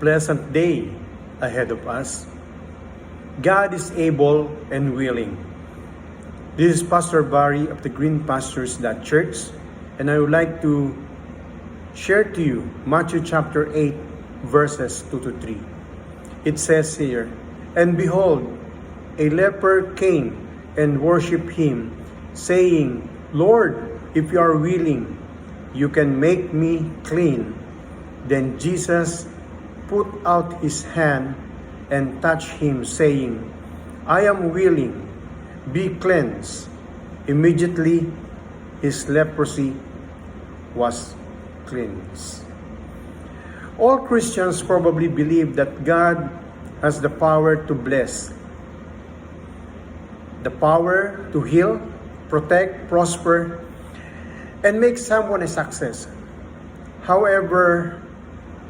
pleasant day ahead of us. God is able and willing. This is Pastor Barry of the Green Pastures Church, and I would like to share to you Matthew chapter 8, verses 2 to 3. It says here, "And behold, a leper came and worshipped him, saying, Lord, if you are willing, you can make me clean. Then Jesus put out his hand and touched him, saying, I am willing, be cleansed. Immediately his leprosy was cleansed." All Christians probably believe that God has the power to bless, the power to heal, protect, prosper, and make someone a success. However,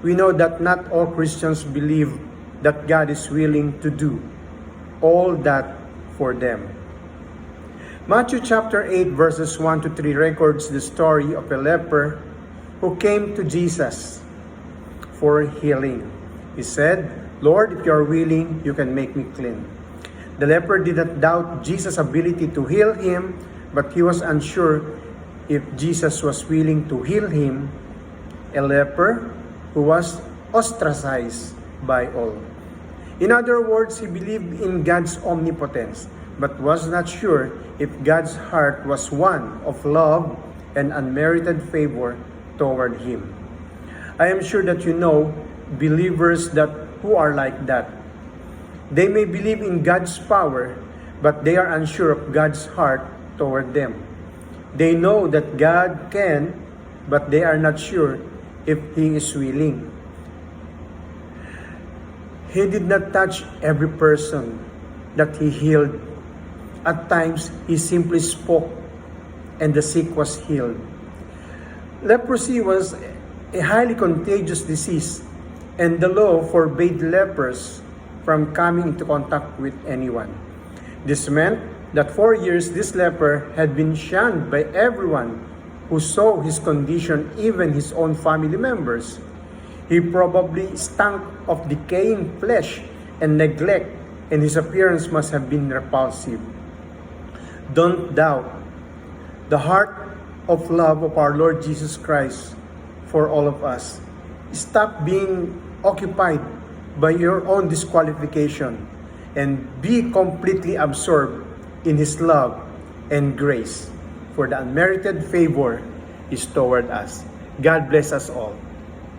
we know that not all Christians believe that God is willing to do all that for them. Matthew chapter 8 verses 1 to 3 records the story of a leper who came to Jesus for healing. He said, Lord, if you are willing, you can make me clean. The leper did not doubt Jesus' ability to heal him, but he was unsure if Jesus was willing to heal him, a leper who was ostracized by all. In other words, he believed in God's omnipotence, but was not sure if God's heart was one of love and unmerited favor toward him. I am sure that you know believers who are like that. They may believe in God's power, but they are unsure of God's heart toward them. They know that God can, but they are not sure if He is willing. He did not touch every person that He healed. At times, He simply spoke and the sick was healed. Leprosy was a highly contagious disease, and the law forbade lepers from coming into contact with anyone. This meant that for years this leper had been shunned by everyone who saw his condition, even his own family members. He probably stank of decaying flesh and neglect, and his appearance must have been repulsive. Don't doubt the heart of love of our Lord Jesus Christ for all of us. Stop being occupied by your own disqualification and be completely absorbed in His love and grace, for the unmerited favor is toward us. God bless us all.